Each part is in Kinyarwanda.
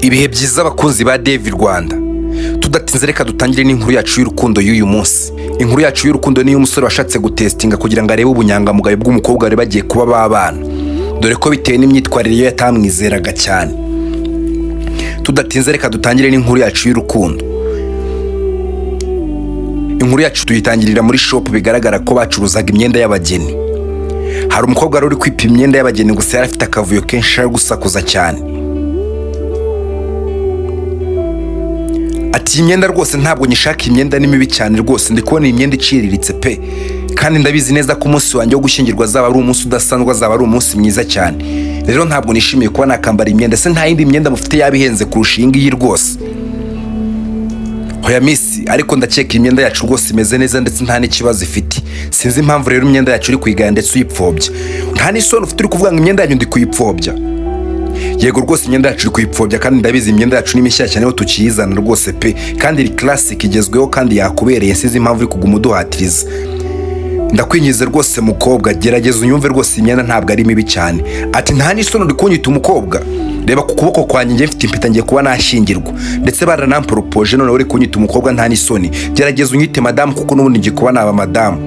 Ibihe byiza abakunzi ba Devi Rwanda. Tudatinze reka dutangire n'inkuru yacu y'urukundo y'uyu munsi. Inkuru yacu y'urukundo ni y'umusore washatse gutestinga kugira ngo arebe ubunyangamugayo bw'umukobwa bari bagiye kuba babana. Dore ko bitewe n'imyitwarire ye yatamwizeraga cyane. Tudatinze reka dutangire n'inkuru yacu y'urukundo. Inkuru yacu tuyitangirira muri shop bigaragara ko bacuruzaga imyenda y'abageni. Hari umukobwa uri kwipima imyenda y'abageni gusa yari afite akavuyo kenshi ari gusakuza cyane. Ati imyenda rwose ntabwo nyishaka, imyenda ni mibi cyane rwose, ndi kubona imyenda iciriritse pe, kandi ndabizi neza ko umunsi wanjye wo gushyingirwa zaba ari umunsi udasanzwe, zaba ari umunsi mwiza cyane. Rero ntabwo nishimiye kuba nakambara imyenda, se nta yindi myenda mufite yabihenze kurusha iyi ngiyi rwose. Hoya misi, ariko ndakeka imyenda yacu rwose imeze neza ndetse nta n'ikibazo ifite. Sinzi impamvu rero imyenda yacu uri kuyigaya ndetse uyipfobya. Nta n'isoni ufite uri kuvuga ngo imyenda yanyu ndi kuyipfobya. Yego rwose imyenda yacu iri kuyipfobya, kandi ndabizi imyenda yacu ni mishyashya niho tukiyizana rwose pe, kandi iri classic igezweho kandi yakubereye. Sinzi impamvu uri kuguma uduhatiriza. Ndakwinyize rwose mukobwa, gerageza unyumve rwose imyenda ntabwo ari mibi cyane. Ati nta n'isoni uri kunyita umukobwa. Reba ku kuboko kwanjye ngiye mfite impeta ngiye kuba nashyingirwa, ndetse baranampropoje none uri kunyita umukobwa nta n'isoni. Gerageza unyite madamu kuko n'ubundi ngiye kuba naba madamu.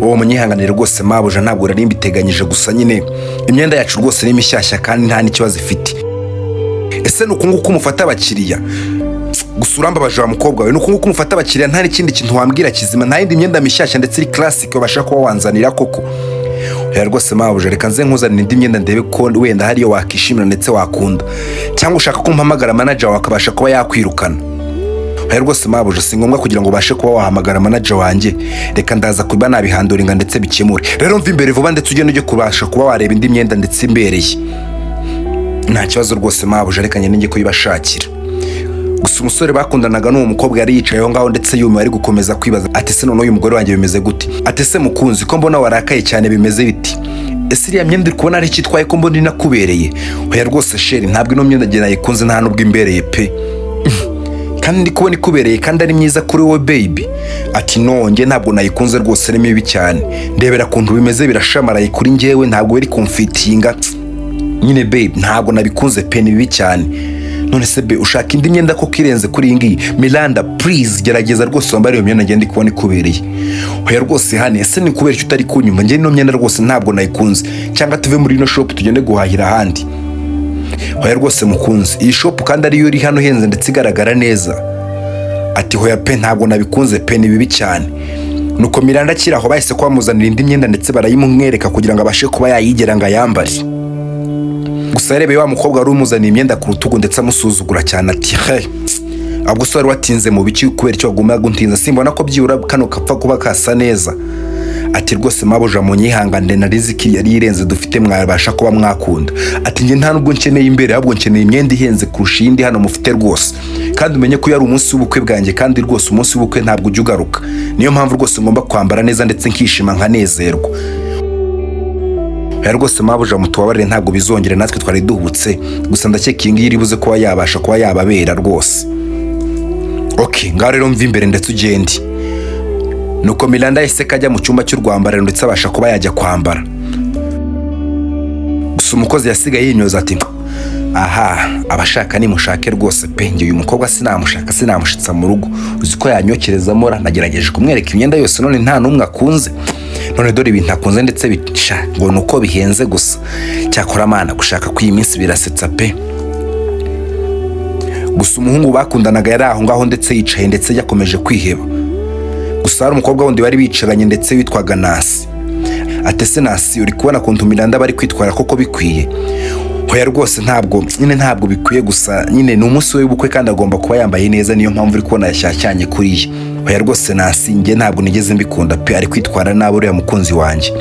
Uwo munyihanganire rwose mabuja, ntabwo nari mbiteganyije, gusa nyine imyenda yacu rwose ni mishyashya kandi nta n'ikibazo ifite. Ese nuko nguko umufata abakiriya? Gusa urambabaje wa mukobwa we, nuko nguko umufata abakiriya nta n'ikindi kintu wambwira kizima, nta yindi myenda mishyashya ndetse iri classic wabasha kuba wanzanira koko? Oya rwose mabuja, reka nze nkuzanire indi myenda ndebe ko wenda hariyo wakishimira ndetse wakunda, cyangwa ushaka ko mpamagara manager wawe akabasha kuba yakwirukana. Oya rwose mabuja, si ngombwa kugira ngo ubashe kuba wahamagara manager wanjye, reka ndaza kuba nabihanduringa ndetse bikemure. Rero mva imbere vuba ndetse ugende ujye kubasha kuba wareba indi myenda ndetse imbereye. Nta kibazo rwose mabuja, reka njye njye kuyibashakira. Gusa umusore bakundanaga n'uwo mukobwa yari yicaye aho ngaho ndetse yumiwe ari gukomeza kwibaza ati se none uyu mugore wanjye bimeze gute? Ati se mukunzi, ko mbona warakaye cyane bimeze biti? Ese iriya myenda uri kubona ari ikitwaye ko mbona inakubereye? Oya rwose sheri, ntabwo ino myenda njye nayikunze nta nubwo imbereye pe, kandi ndi kubona ikubereye kandi ari myiza kuri wowe baby. Ati no, njye ntabwo nayikunze rwose, ni mibi cyane, ndebera kuntu bimeze birashamaraye kuri njyewe, ntabwo biri kumfitinga nyine babe, ntabwo nabikunze pe, ni bibi cyane. None se be, ushaka indi myenda ko kirenze kuri iyi ngiyi? Miranda please, gerageza rwose wambare iyo myenda njye ndi kubona ikubereye. Oya rwose hane, ese ni kubera icyo utari kunyumva? Njye ino myenda rwose ntabwo nayikunze, cyangwa tuve muri ino shop tugende guhahira ahandi. Oya rwose mukunzi, iyi shop kandi ariyo iri hano henze ndetse igaragara neza. Ati hoya pe, ntabwo nabikunze pe, ni bibi cyane. Nuko Miranda akiri aho bahise kwamuzanira indi myenda ndetse barayimwereka kugira ngo abashe kuba yayigera ngo ayambare. Gusa yarebeye wa mukobwa wari umuzaniye imyenda ku rutugu ndetse amusuzugura cyane. Ati he, ahubwo se wari watinze mu biki kubera icyo wagomba guntinza? Simbona ko byibura kano kapfa kuba kasa neza. Ati rwose mabuja munyihanganire, na riziki yari irenze dufite mwabasha kuba mwakunda. Ati njye nta nubwo nkeneye imbere, ahubwo nkeneye imyenda ihenze kurusha iyindi hano mufite rwose, kandi umenye ko yari umunsi w'ubukwe bwanjye, kandi rwose umunsi w'ubukwe ntabwo ujya ugaruka. Niyo mpamvu rwose ngomba kwambara neza ndetse nkishima nkanezerwa. Oya rwose mabuja mutubabarire, ntabwo bizongera, natwe twari duhubutse, gusa ndakeka iyi ngiyi iribuze kuba yabasha kuba yababera rwose. Okay, ngaho rero mva imbere ndetse ugende. Nuko Miranda yahise kajya mu cyumba cy'urwambariro ndetse abasha kuba yajya kwambara. Gusa umukozi yasigaye yinyoza ati aha, abashaka ni mushake rwose pe, njye uyu mukobwa sinamushaka, sinamushitsa mu rugo, uzi ko yanyokereza mora. Nagerageje kumwereka imyenda yose none nta numwe akunze. None dore ibintu akunze ndetse bica ngo nuko bihenze gusa. Cyakora mana, gushaka kw'iyi minsi birasetsa pe. Gusa umuhungu bakundanaga yari aho ngaho ndetse yicaye ndetse yakomeje kwiheba. Gusa hari umukobwa wundi bari bicaranye ndetse witwaga Nasi. Ati se Nasi, uri kubona kuntu Miranda bari kwitwara koko bikwiye? Hoya rwose ntabwo bikwiye, gusa nyine ni umunsi w'ubukwe kandi agomba kuba yambaye neza, niyo mpamvu uri kubona yashyashyanye kuriya. Hoya rwose Nasi, njye ntabwo nigeze mbikunda pe, ari kwitwara nabi uriya mukunzi wanjye.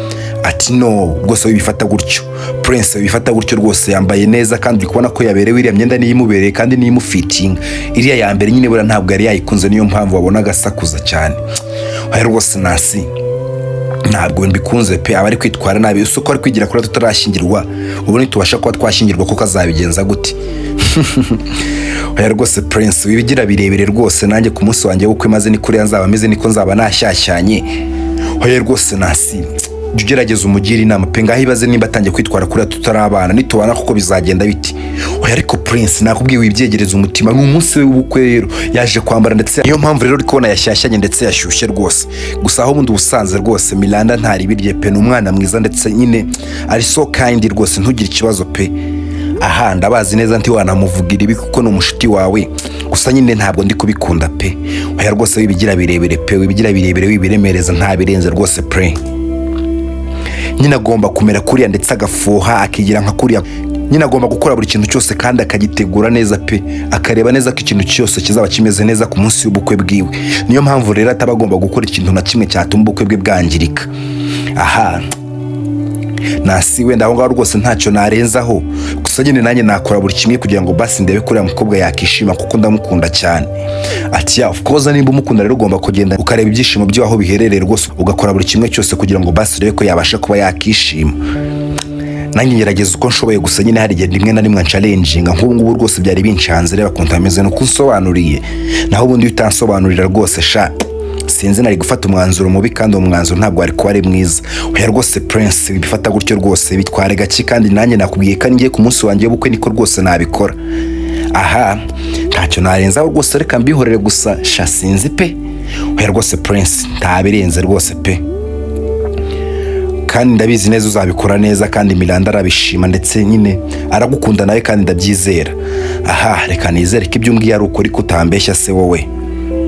Ati no, rwose wibifata gutyo Prince, wibifata gutyo rwose, yambaye neza kandi uri kubona ko yaberewe, iriya myenda niyo imubereye kandi niyo imufitinga. Iriya ya mbere nyine bura ntabwo yari yayikunze, niyo mpamvu wabona agasakuza cyane. Hoya rwose Nasi, ntabwo mbikunze pe, abari kwitwara nabi. Uko ari kwigira kuri tutarashyingirwa, ubu nitubasha kuba twashyingirwa kuko azabigenza gute? Oya rwose Prince, wibigira birebire rwose, nanjye ku munsi wanjye w'ubukwe maze ni kuri nzaba ameze niko nzaba nashyashyanye. Oya rwose Nasi, ugerageza umugire inama pe ngaho ibaze nimba atangiye kwitwara kuri tutarabana nitubana kuko bizagenda biti. Oya ariko Prince nakubwiye wibyegereza umutima n'umunsi w'ubukwe rero yaje kwambara ndetse niyo mpamvu rero uri kubona yashyashyanye ndetse yashyushye rwose. Gusa aho bundi ubusanzwe rwose Miranda ntari birye pe n'umwana mwiza ndetse nyine ari so kind rwose ntugire ikibazo pe. Aha ndabazi neza nti wanamuvugira ibi kuko ni umushuti wawe gusa nyine ntabwo ndi kubikunda pe. Oya rwose wibigira birebere pe wibigira birebere wibiremereza nta birenze rwose pre. Nyina agomba kumera kuriya ndetse agafuha akigira nka kuriya. Nyina agomba gukora buri kintu cyose kandi akagitegura neza pe akareba neza ko ikintu cyose kizaba kimeze neza ku munsi w'ubukwe bwiwe. Niyo mpamvu rero ataba agomba gukora ikintu na kimwe cyatuma ubukwe bwe bwangirika. Aha nasi wenda aho ngaho rwose ntacyo narenzaho gusa nyine nanjye nakora buri kimwe kugira ngo basi ndebe kuriya mukobwa yakishima kuko ndamukunda cyane. Ati of course nimba umukunda rero ugomba kugenda ukareba ibyishimo byo aho biherereye rwose ugakora buri kimwe cyose kugira ngo basi urebe ko yabasha kuba yakishima. Nanjye ngerageza uko nshoboye gusa nyine hari igihe rimwe na rimwe ncalenjinga nk'ubu ngubu rwose byari binshanze reba kuntu ameze no kunsobanuriye naho ubundi utansobanurira rwose sha sinzi nari gufata umwanzuro mubi kandi umwanzuro ntabwo ari kuba ari mwiza. Oya rwose Prince bifata gutyo rwose bitware gake kandi nanjye nakubwiye ko ngiye ku munsi wanjye w'ubukwe niko rwose nabikora. Aha ntacyo narenzaho rwose reka mbihorere gusa sha sinzi pe. Oya rwose Prince ntabirenze rwose pe kandi ndabizi neza uzabikora neza kandi Miranda arabishima ndetse nyine aragukunda nawe kandi ndabyizera. Aha reka nizere ko ibyo umbwiye ari ukuri kutambeshya se wowe.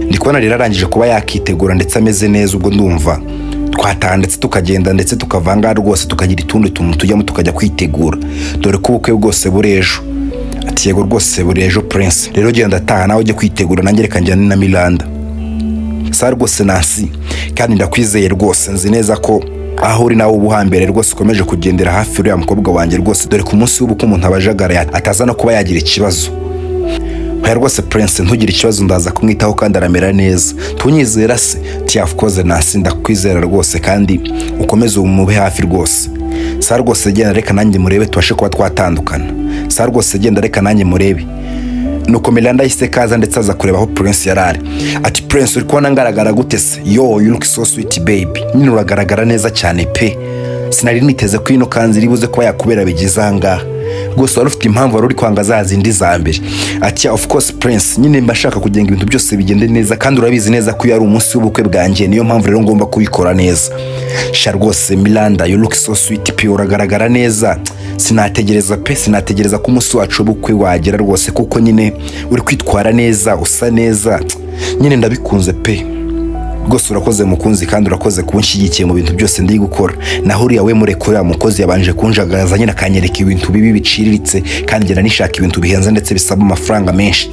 Ndi kubona rero arangije kuba yakitegura ndetse ameze neza ubwo ndumva twataha ndetse tukagenda ndetse tukavanga rwose tukagira itundi tuntu tujyamo tukajya kwitegura dore ko ubukwe bwose burejo. Ati yego rwose burejo Prince rero genda taha nawe ujye kwitegura nanjye reka njyane na Miranda. Sa rwose nasi kandi ndakwizeye rwose nzi neza ko aho uri nawe ubuhambere rwose ukomeje kugendera hafi uriya mukobwa wanjye rwose dore ku munsi w'ubukwe umuntu abajagara ataza no kuba yagira ikibazo. Oya rwose Prince ntugire ikibazo ndaza kumwitaho kandi aramera neza tunyizera se. Ati of course nasi ndakwizera rwose kandi ukomeze umube hafi rwose. Sa rwose genda reka nanjye murebe tubashe kuba twatandukana. Sa rwose genda reka nanjye murebe. Nuko Miranda yise kaza ndetse aza kureba aho Prince yarari. Ati Prince uri kubona ngaragara gute se? Yo you look so sweet baby. Nyine uragaragara neza cyane pe. Sinari niteze ko ino kanzi ribuze kuba yakubera bigizanga. Gusa wari ufite impamvu wari uri kwanga za zindi za mbere. Ati of course Prince nyine mbashaka kugenga ibintu byose bigende neza kandi urabizi neza ko yari umunsi w'ubukwe bwanjye niyo mpamvu rero ngomba kubikora neza. Sha rwose Miranda you look so sweet pe uragaragara neza. Sinategereza ko umunsi wacu w'ubukwe wagera rwose kuko nyine uri kwitwara neza usa neza nyine ndabikunze pe. Rwose urakoze mukunzi kandi urakoze kunshigikiye mu bintu byose ndi gukora. Naho uriya we murekora mukozi yabanje kunjagaza nyine akanyereka ibintu bibi biciriritse kandi ngera nishaka ibintu bihenze ndetse bisaba amafaranga menshi.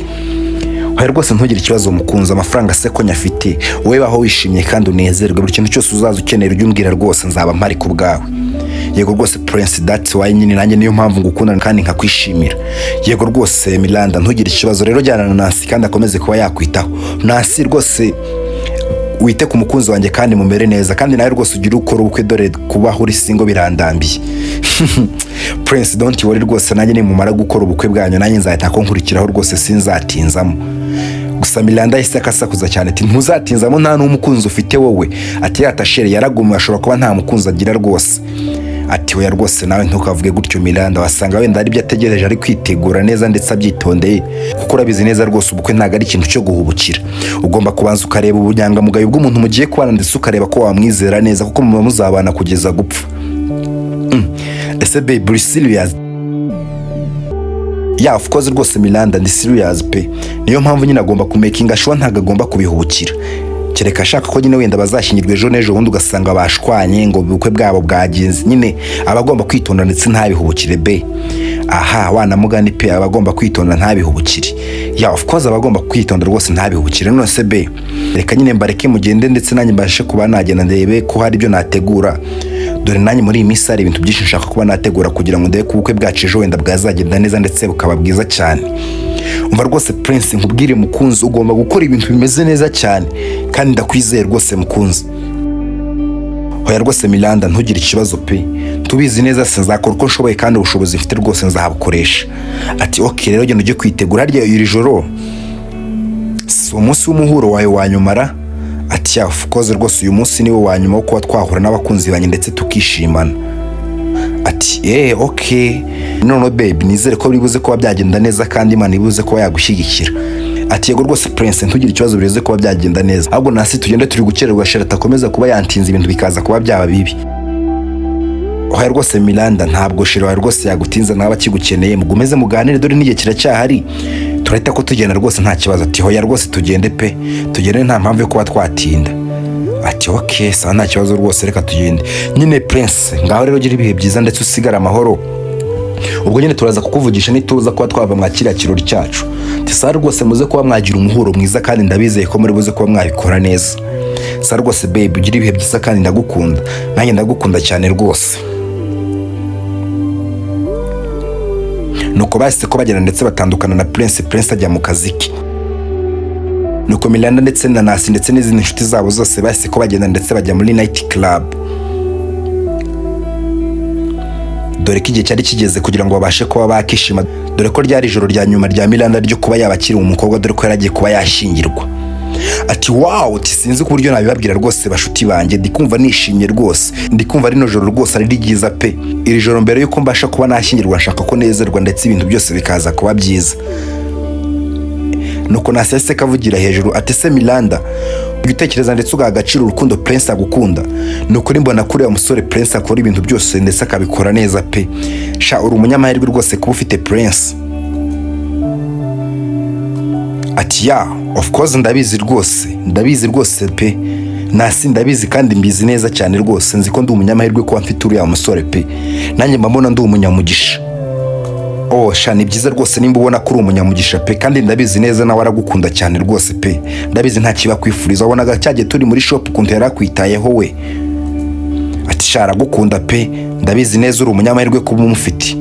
Oya rwose ntugire ikibazo mukunzi amafaranga se ko nyafite wowe baho wishimye kandi unezerwe buri kintu cyose uzaza ukenera ujye umbwira rwose nzaba mpari ku bwawe. Yego rwose Prince that's why nyine nanjye niyo mpamvu ngukunda kandi nkakwishimira. Yego rwose Miranda ntugire ikibazo rero jyana na Nasi kandi akomeze kuba yakwitaho. Nasi rwose wite ku mukunzi wanjye kandi mumere neza kandi nawe rwose ugira ukora ubukwe dore kubaho uri singo birandambiye. Prince don't worry rwose nanjye nimumara gukora ubukwe bwanyu nanjye nzahita ko nkurikiraho rwose sinzatinzamo. Gusa Miranda yise akasakuza cyane ati ntuzatinzamo nta n'umukunzi ufite wowe. Ati yatashere yaragumwe ashobora kuba nta mukunzi agira rwose. Ati oya rwose nawe ntukavuge gutyo Miranda wasanga wenda ari byo ategereje ari kwitegura neza ndetse abyitondeye kuko urabizi neza rwose ubukwe ntago ari ikintu cyo guhubukira. Ugomba kubanza ukareba ubunyangamugayo bw'umuntu mugiye kubana ndetse ukareba ko wamwizera neza kuko muba muzabana kugeza gupfa. Ese babe uri serious? Yeah of course rwose Miranda ndi serious pe. Niyo mpamvu nyine agomba kumakinga sure ntago agomba kubihubukira. Kereka ashaka ko nyine wenda bazashyingirwa ejo n'ejo bundi ugasanga bashwanye ngo ubukwe bwabo bwagenze nyine abagomba kwitonda ndetse ntabihubukire be. Aha wana mugani pe abagomba kwitonda ntabihubukire. Yeah of course abagomba kwitonda rwose ntabihubukire none se be reka nyine mbareke mugende ndetse nanjye mbashe kuba nagenda ndebe ko hari ibyo nategura dore nanjye muri iyi minsi hari ibintu byinshi nshaka kuba nategura kugira ngo ndebe ko ubukwe bwacu ejo wenda bwazagenda neza ndetse bukaba bwiza cyane. Umva rwose Prince nkubwire mukunzi ugomba gukora ibintu bimeze neza cyane kandi ndakwizeye rwose mukunzi. Oya rwose Miranda ntugire ikibazo pe tubizi neza sinzakora uko nshoboye kandi ubushobozi mfite rwose nzabukoresha. Ati okay rero genda ujye kwitegura harya iri joro si umunsi w'umuhuro wawe wanyumara. ati ya of course rwose uyu munsi niwo wa nyuma wo kuba twahura n'abakunzi banjye ndetse tukishimana. Ati okay no babe, nizere ko biribuze kuba byagenda neza kandi Imana ibuze kuba yagushyigikira. Ati yego rwose Prince, ntugire ikibazo biribuze kuba byagenda neza, ahubwo nasi tugende turi gukererwa Shera atakomeza kuba yantinza ibintu bikaza kuba byaba bibi. Oya rwose Miranda, ntabwo Shera rwose yagutinza nawe akigukeneye, mugumeze muganire dore n'igihe kiracyahari, turahita ko tugenda rwose nta kibazo. Ati hoya rwose tugende pe, tugende nta mpamvu yo kuba twatinda. Ati okay sawa nta kibazo rwose reka tugende. Nyine Prince, ngaho rero gira ibihe byiza ndetse usigara amahoro. Ubwo nyine turaza kukuvugisha nituza kuba twava mwakira kirori cyacu. Tisa rwose muze kuba mwagira umuhuro mwiza kandi ndabizeye ko muri buze kuba mwabikora neza. Sa rwose babe, ugira ibihe byiza kandi ndagukunda. Nanjye ndagukunda cyane rwose. Nuko bahise ko bagenda ndetse batandukana na Prince ajya mu kazi ke. Nuko Miranda ndetse na Nasi ndetse n'izindi nshuti zabo zose bahise ko bagenda ndetse bajya muri night club. Dore ko igihe cyari kigeze kugira ngo babashe kuba bakishima, dore ko ryari ijoro rya nyuma rya Miranda ryo kuba yabakira umukobwa, dore ko yaragiye kuba yashingirwa. Ati wow, sinzi ku buryo nabibabwira rwose bashuti banjye, ndikumva nishimye rwose, ndikumva rino joro rwose ari ryiza pe. Iri joro mbere yuko mbasha kuba nashingirwa nshaka ko nezerwa ndetse ibintu byose bikaza kuba byiza. Nuko Nasi kavugira hejuru ati se Miranda, utekereza ndetse ugaha agaciro urukundo Prince agukunda. Nuko mbona kuri Umusore Prince akora ibintu byose ndetse akabikora neza pe. Sha uri umunyamahirwe rwose kuba ufite Prince. Ati ya of course ndabizi rwose pe. Nasi ndabizi kandi mbizi neza cyane rwose, nzi ko ndi umunyamahirwe kuba mfite uriya musore pe. Nanjye mbona ndi umunyamugisha. Sha ni byiza rwose nimba ubona ko uri umunyamugisha pe, kandi ndabizi neza nawe aragukunda cyane rwose pe. Ndabizi nta kiba kwifuriza, wabonaga cyagiye turi muri shop ukuntu yarakwitayeho we. Ati sha aragukunda pe, ndabizi neza uri umunyamahirwe kuba umufite.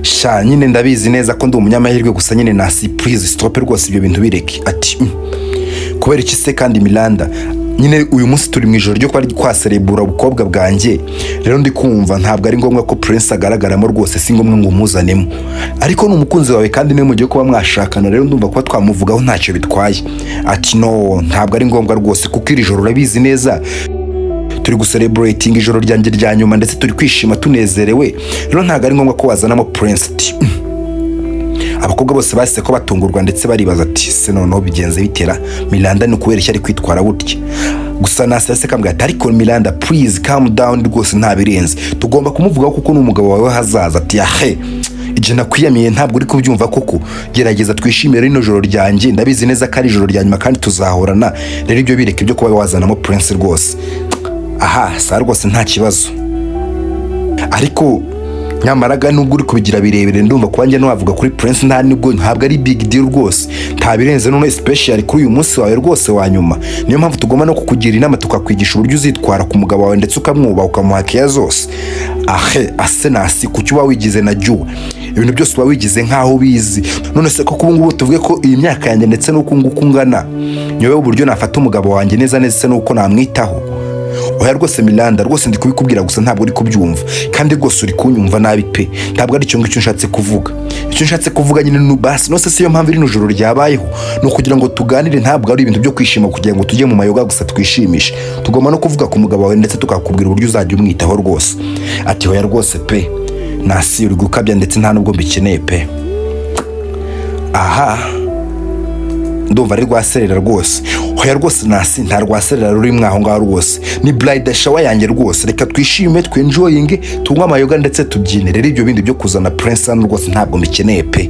Sha nyine ndabizi neza ko ndi umunyamahirwe, gusa nyine Nasi please stop rwose ibyo bintu bireke. Ati kubera iki se kandi Miranda, nyine uyu munsi turi mu ijoro ryo kwa serebura ubukobwa bwanjye, rero ndi kumva ntabwo ari ngombwa ko Prince agaragaramo rwose, si ngombwa ngo umuzanemo, ariko ni umukunzi wawe kandi niwe mugiye kuba mwashakana, rero ndumva kuba twamuvugaho ntacyo bitwaye. Ati no ntabwo ari ngombwa rwose, kuko iri joro urabizi neza turi gucelebrating ijoro ryanjye rya nyuma ndetse turi kwishima tunezerewe, rero ntabwo ari ngombwa ko wazanamo Prince. Abakobwa bose bahise ko batungurwa ndetse baribaza ati se noneho bigenze bitera Miranda ni kubera iki ari kwitwara gutya. Gusa Nasi kambwira ati ariko Miranda please calm down rwose ntabirenze, tugomba kumuvugaho kuko ni umugabo wawe hazaza. Ati yahe ije nakwiyamiye ntabwo uri kubyumva koko, gerageza twishimire rino joro ryanjye, ndabizi neza ko ari ijoro rya nyuma kandi tuzahorana, rero ibyo bireke ibyo kuba wazanamo Prince rwose. Aha sa rwose nta kibazo, ariko nyamaraga nubwo uri kubigira birebire ndumva kuba njye navuga kuri Prince ntabwo ari big deal rwose, ntabirenze none especially kuri uyu munsi wawe rwose wa nyuma. Niyo mpamvu tugomba no kukugira inama tukakwigisha uburyo uzitwara ku mugabo wawe ndetse ukamwubaha ukamuha care zose. Ase Nasi kuki uba wigize na Juwa, ibintu byose uba wigize nkaho bizi. None se ko ubu ngubu tuvuge ko iyi myaka yanjye ndetse n'uko nguko ungana, nyobe uburyo nafata umugabo wanjye neza neza n'uko namwitaho. Oya rwose Miranda rwose ndi kubikubwira gusa ntabwo uri kubyumva, kandi rwose uri kunyumva nabi pe, ntabwo ari cyo ngicyo nshatse kuvuga. Icyo nshatse kuvuga nyine ni basi nose siyo mpamvu rino joro ryabayeho, no kugira ngo tuganire, ntabwo ari ibintu byo kwishima kugira ngo tujye mu mayoga gusa twishimishe, tugomba no kuvuga ku mugabo wawe ndetse tukakubwira uburyo uzajya umwitaho rwose. Ati hoya rwose pe Nasi uri gukabya ndetse nta nubwo mbikeneye pe. Ndumva ari rwaserera rwose. Hoya rwose Nasi nta rwaserera ruri mwaho ngaho rwose, ni bride shower yanjye rwose, reka twishime twenjoyinge tunywa amayoga ndetse tubyine, rero ibyo bindi byo kuzana Prince hano rwose ntabwo mbikeneye pe.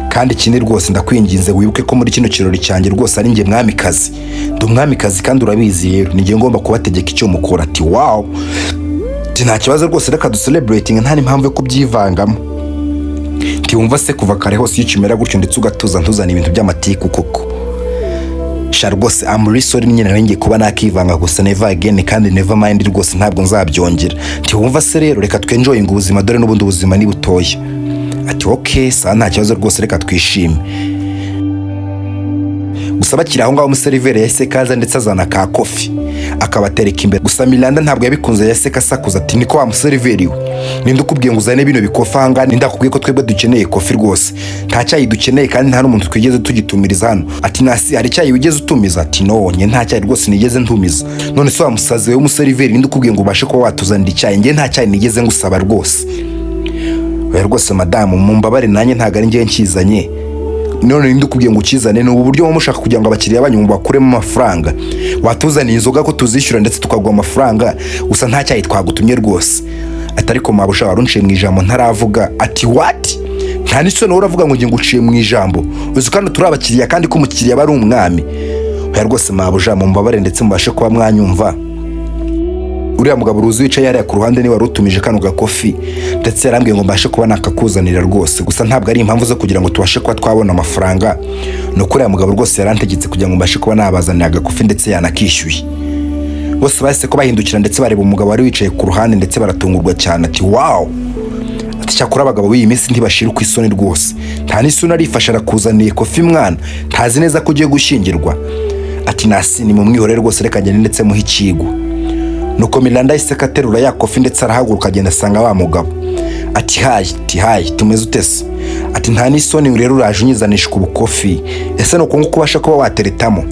Kandi ikindi rwose ndakwinginze wibuke ko muri kino kirori cyanjye rwose ari njye mwamikazi, ndi umwamikazi kandi urabizi rero ni njye ngomba kubategeka icyo mukora. Ati wow nta kibazo rwose, reka ducelebrating nta n'impamvu yo kubyivangamo. Wumva se kuva kare hose iyo ukimera gutyo ndetse ugatuza ntuzana ibintu by'amatiku koko. Sha rwose I'm really sorry, nyine naringiye kuba nakivanga gusa never again kandi never mind rwose ntabwo nzabyongera. Wumva se rero reka twenjoying ubuzima, dore n'ubundi ubuzima ni butoya. Ati okay sa nta kibazo rwose reka twishime. Gusa bakiri aho ngaho umuseriveri yahise kaza ndetse azana ka coffee. akabatereka imbere. Gusa Miranda ntabwo yabikunze, yaseka asakuza ati niko wa museriveri we, ninde ukubwiye ngo uzane bino bikofi ahanga? Ndakubwiye ko twebwe dukeneye kofi rwose, nta cyayi dukeneye kandi nta n'umuntu twigeze tugitumiriza hano. Ati nasi hari icyayi wigeze utumiza? Ati no, njye nta cyayi rwose nigeze ntumiza. None se wa musazi we w'umuseriveri, ninde ukubwiye ngo ubashe kuba watuzanira icyayi? Njye nta cyayi nigeze ngusaba rwose. Oya rwose madamu, mumbabare nanjye ntago ari njye nkizanye. None ninde ukubwiye ngo ukizane? Ni ubu buryo mushaka kugira ngo abakiriya banyu bakuremo amafaranga. Watuzaniye inzoga ko tuzishyura ndetse tukaguha amafaranga, gusa nta cyayi twagutumye rwose. Atari ko mabusha warunciye mu ijambo ntaravuga. Ati what? Nta n'isoni uravuga ngo ngiye nguciye mu ijambo? Uzi kandi turi abakiriya kandi ko umukiriya bari umwami. Oya rwose mabusha mumbabare ndetse mubashe kuba mwanyumva. Uriya mugabo ruzi wicaye yari ku ruhande ni wari utumije kano gakofi, ndetse yarambwiye ngo mbashe kuba nakakuzanira rwose, gusa ntabwo ari impamvu zo kugira ngo tubashe kuba twabona amafaranga. No kuri uriya mugabo rwose yarantegetse kugira ngo mbashe kuba nabazanira agakofi ndetse yanakishyuye. Bose bahise ko bahindukira ndetse bareba umugabo wari wicaye ku ruhande ndetse baratungurwa cyane. Ati wow, ati cyakora abagabo b'iyi minsi ntibashira ku isoni rwose. Nta n'isoni arifasha arakuzaniye kofi mwana, ntazi neza ko ugiye gushyingirwa. Ati nasi ni mu mwihorere rwose, reka ngende ndetse muhe ikigo. Nuko Miranda yahise aterura ya kofi ndetse arahaguruka agenda asanga wa mugabo. Ati hayi tumeze utese? Ati nta n'isoni rero uraje unyizanisha ku bukofi, ese nuko nguko ubasha kuba wateretamo?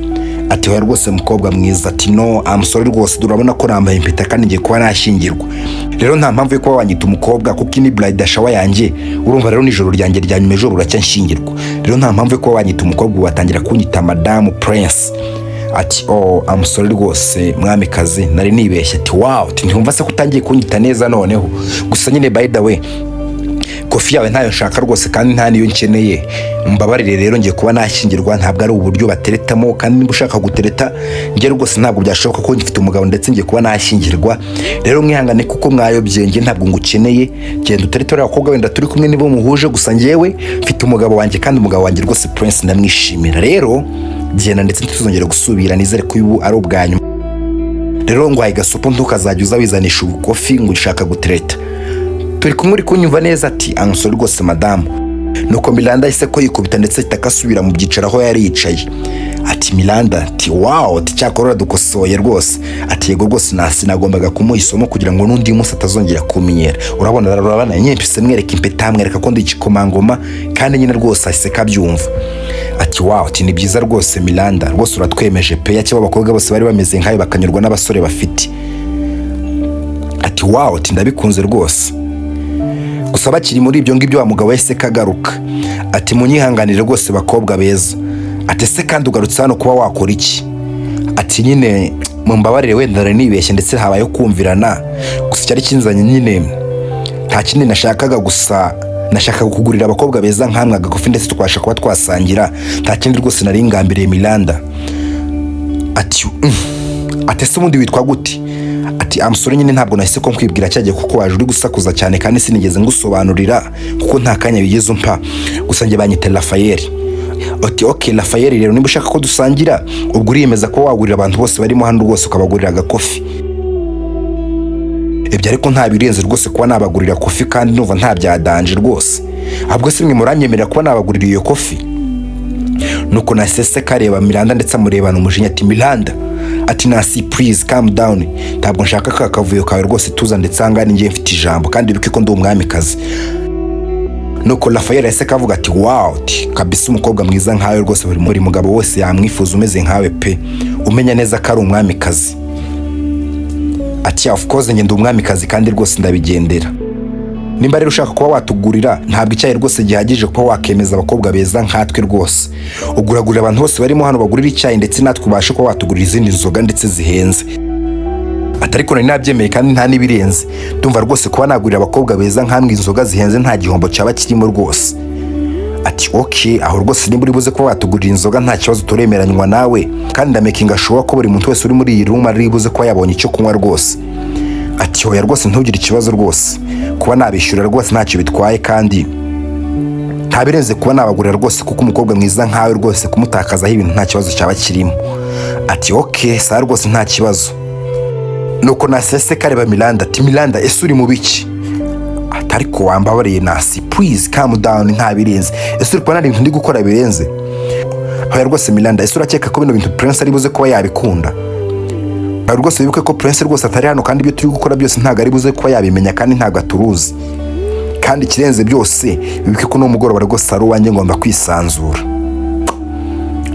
Ati hoya rwose mukobwa mwiza. Ati no, amusore rwose durabona ko nambaye impeta kandi ngiye kuba nashyingirwa. Rero nta mpamvu yo kuba wanyita umukobwa kuko ni bride shower yanjye. Urumva rero nijoro ryanjye rya nyuma ejo ruracyashyingirwa. Rero nta mpamvu yo kuba wanyita umukobwa watangira kunyita Madame Prince. Ati amusore rwose mwamikazi nari nibeshye. Ati wow, ntumva se kutangiye kunyita neza noneho? Gusa nyine by the way kofi yawe ntayo nshaka rwose kandi nta niyo nkeneye. Mbabarire rero ngiye kuba nashyingirwa, ntabwo ari uburyo bateretamo, kandi niba ushaka gutereta ngiye rwose ntabwo byashoboka ko ngifite umugabo ndetse ngiye kuba nashyingirwa. Rero mwihangane kuko mwayobye, ngiye ntabwo ngukeneye. Genda uterete uriya bakobwa wenda turi kumwe nibo muhuje, gusa ngewe mfite umugabo wanjye kandi umugabo wanjye rwose Prince ndamwishimira. Rero genda ndetse ntituzongere gusubira, nizere ko ubu ari ubwa nyuma. Rero ngwaye gasopo ntukazajya uza wizanisha ubukofi ngo ushaka gutereta. Turi kumwe uri kunyumva neza? Ati amusore rwose madamu. Nuko Miranda yahise ko yikubita ndetse itakasubira mu byicaro aho yari yicaye. Ati Miranda, ati wow, ati cyakora dukosoye rwose. Ati yego rwose nagombaga kumuha isomo kugira ngo n'undi munsi atazongera kumenyera. Urabona nyempise mwereka impeta, mwereka ko ndi igikomangoma kandi nyine rwose ahise kabyumva. Ati wow, ati ni byiza rwose Miranda, rwose uratwemeje pe. Yake abakobwa bose bari bameze nkayo bakanyurwa n'abasore bafite. Ati wow, ati ndabikunze rwose. Gusa bakiri muri ibyo ngibyo wa mugabo yahise kagaruka. Ati munyihanganire rwose bakobwa beza. Ati se kandi ugarutse hano kuba wakora iki? Ati nyine mumbabarire wenda nari nibeshye ndetse habaye kumvirana, gusa cyari kinzanye nyine nta kindi nashakaga, gusa nashakaga kugurira abakobwa beza nkamwe agakofi ndetse twasha kuba twasangira, nta kindi rwose nari ngambiriye Miranda. Ati se ubundi witwa gute? Ati amusore nyine ntabwo nahise ko nkwibwira cyagiye kuko waje uri gusakuza cyane kandi sinigeze ngusobanurira kuko nta kanya bigeze umpa, gusa njye banyita Rafael. Ati okay Rafael, rero niba ushaka ko dusangira ubwo uriyemeza ko wagurira abantu bose barimo hano rwose ukabagurira agakofi. Ibyo ariko nta birenze rwose kuba nabagurira kofi kandi numva nta byadanje rwose. Ahubwo se mwe muranyemerera kuba nabagurira iyo kofi? Nuko nasese kareba Miranda ndetse amurebana umujinya. Ati Miranda, ati nasi please calm down, ntabwo nshaka ka kavuyo kawe rwose, tuza ndetse angana ngiye mfite ijambo kandi biruke ko ndi umwamikazi. Nuko Rafael yahise kavuga ati wow, ati kabisa umukobwa mwiza nkawe rwose buri mugabo wese yamwifuza umeze nkawe pe, umenya neza ko ari umwamikazi. Ati of course njye ndi umwamikazi kandi rwose ndabigendera. Nimba rero ushaka kuba watugurira ntabwo icyayi rwose gihagije kuba wakemeza abakobwa beza nkatwe rwose. Uguragurira abantu bose barimo hano bagurira icyayi ndetse natwe ubashe kuba watugurira izindi nzoga ndetse zihenze. Atariko nari nabyemeye kandi nta nibirenze. Ndumva rwose kuba nagurira abakobwa beza nkamwe inzoga zihenze nta gihombo cyaba kirimo rwose. Ati okay, aho rwose nimba uri buze kuba watugurira inzoga nta kibazo, turemeranywa nawe kandi ndamakinga shuwa ko buri muntu wese uri muri iyi room ari buze kuba yabonye icyo kunywa rwose. Ati hoya rwose ntugire ikibazo rwose, kuba nabishyura rwose ntacyo bitwaye kandi nta birenze kuba nabagurira rwose kuko umukobwa mwiza nkawe rwose kumutakazaho ibintu nta kibazo cyaba kirimo. Ati okay saa rwose nta kibazo. Nuko nasese kareba Miranda. Ati Miranda, ese uri mu biki? Atariko wambabariye nasi please calm down, nta birenze. Ese uri kubona ibintu ndi gukora birenze? Hoya rwose Miranda, ese urakeka ko bino bintu Prince ari buze kuba yabikunda? rwose wibuke ko Prince rwose atari hano kandi ibyo turi gukora byose ntago ari buze kuba yabimenya kandi ntago aturuzi. Kandi kirenze byose wibuke ko no mugoroba rwose ari uwanjye ngomba kwisanzura.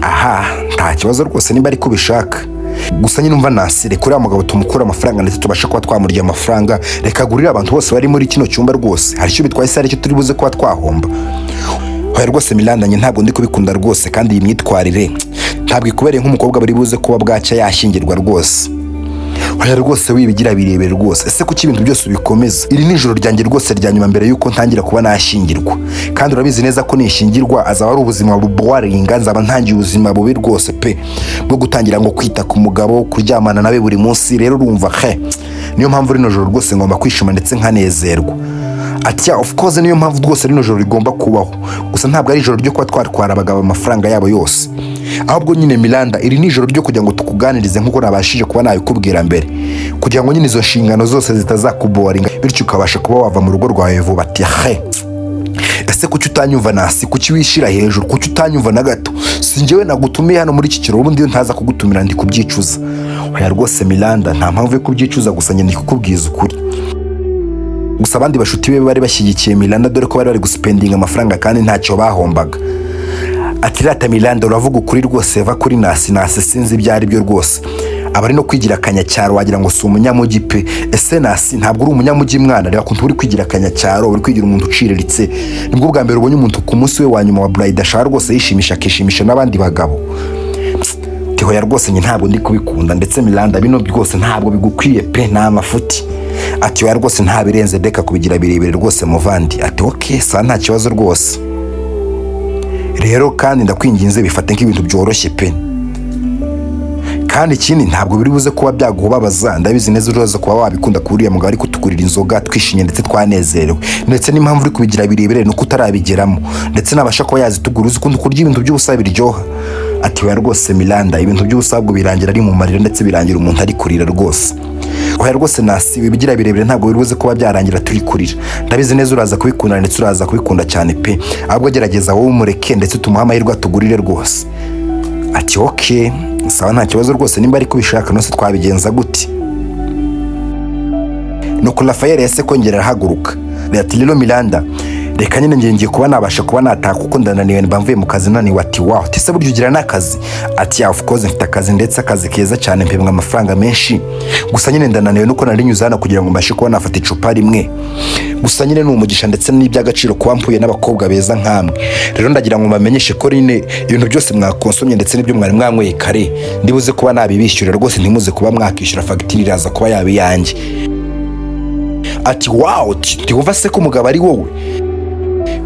Aha nta kibazo rwose nimba ari kubishaka. Gusa nyine umva nasire kuri mugabo tumukura amafaranga ndetse tubasha kuba twamurya amafaranga, reka gurira abantu bose bari muri kino cyumba rwose. Hari icyo bitwaye se, hari icyo turi buze kuba twahomba. Hoya rwose Miranda nye ntabwo ndi kubikunda rwose, kandi iyi myitwarire ntabwo ikubereye nk'umukobwa bari buze kuba bwacya yashyingirwa rwose. Hoya rwose wibigira birebere rwose. Ese kuki ibintu byose ubikomeza? Iri nijoro ryanjye rwose ryanyuma mbere yuko ntangira kuba nashyingirwa, kandi urabizi neza ko nishingirwa azaba ari ubuzima buboringa, nzaba ntangiye ubuzima bubi rwose pe, bwo gutangira ngo kwita ku mugabo, kuryamana nawe buri munsi. Rero urumva niyo mpamvu rino joro rwose ngomba kwishima ndetse nkanezerwa. Of course niyo mpamvu rwose rino joro rigomba kubaho. Gusa ntabwo ari ijoro ryo kuba twatwara abagabo amafaranga yabo yose, ahubwo nyine Miranda iri ni ijoro ryo kugira ngo tukuganirize nk'uko nabashije kuba nabikubwira mbere, kugira ngo nyine izo nshingano zose zitazakuboringa, bityo ukabasha kuba wava mu rugo rwawe vuba. Ese kuki utanyumva nasi? Kuki wishira hejuru? Kuki utanyumva na gato? Sinjyewe nagutumiye hano muri iki kirori, ubundi iyo ntaza kugutumira ndi kubyicuza. Hoya rwose Miranda nta mpamvu yo kubyicuza, gusa njye ndi kukubwiza ukuri. Gusa abandi bashuti be bari bashyigikiye Miranda dore ko bari guspendinga amafaranga kandi ntacyo bahombaga. Rata Miranda uravuga ukuri rwose, va kuri nasi sinzi ibyo ari byo rwose. Abari no kwigira akanyacyaro wagira ngo si umunyamugi pe. Ese nasi ntabwo uri umunyamugi mwana? Reba kuntu uri kwigira akanyacyaro, uri kwigira umuntu uciriritse. Nibwo bwa mbere ubonye umuntu ku munsi we wanyuma wa bride ashaka rwose yishimisha akishimisha n'abandi bagabo. Hoya rwose nye ntabwo ndi kubikunda, ndetse Miranda bino byose ntabwo bigukwiye pe, nta mafuti. Hoya rwose nta birenze, deka kubigira birebere rwose muvandi. Okay sa nta kibazo rwose. Rero kandi ndakwinginze bifate nk'ibintu byoroshye pe, kandi ikindi ntabwo biri buze kuba byagubabaza. Ndabizi neza uraza kuba wabikunda kuriya mugabo ari kutugurira inzoga twishimye ndetse twanezerewe, ndetse n'impamvu uri kubigira birebere nuko utarabigeramo, ndetse nabasha kuba yazitugura uzi kundi kurya ibintu by'ubusa biryoha. Hoya rwose Miranda ibintu by'ubusabwo birangira ari mu marira, ndetse birangira umuntu ari kurira rwose. Hoya rwose nasi bibigira birebere ntabwo biri buze kuba byarangira turi kurira. Ndabizi neza uraza kubikunda ndetse uraza kubikunda cyane pe, ahubwo gerageza wowe umureke ndetse tumuha amahirwe atugurire rwose. Okay sawa nta kibazo rwose, nimba ari kubishaka nose twabigenza gute. Nuko Rafael yase kongera arahaguruka. Rero Miranda reka nyine ngiye kuba nabasha kuba nataka kuko ndananiwe, mbavuye mu kazi naniwe. Wow tese buryo ugira n'akazi? Of course mfite akazi, ndetse akazi keza cyane, mpembwa amafaranga menshi. Gusa nyine ndananiwe nuko nari nyuzana kugira ngo mbashe kuba nafata icupa rimwe. Gusa nyine n'umugisha ndetse n'iby'agaciro kuba mpuye n'abakobwa beza nkamwe. Rero ndagira ngo mbamenyeshe ko rine ibintu byose mwakonsomye ndetse n'ibyo mwari mwanyweye kare ndibuze kuba nabibishyurira rwose, ntimuze kuba mwakishyura fagitire iraza kuba yabiyanjye. Wow tiwumva se ko umugabo ari wowe?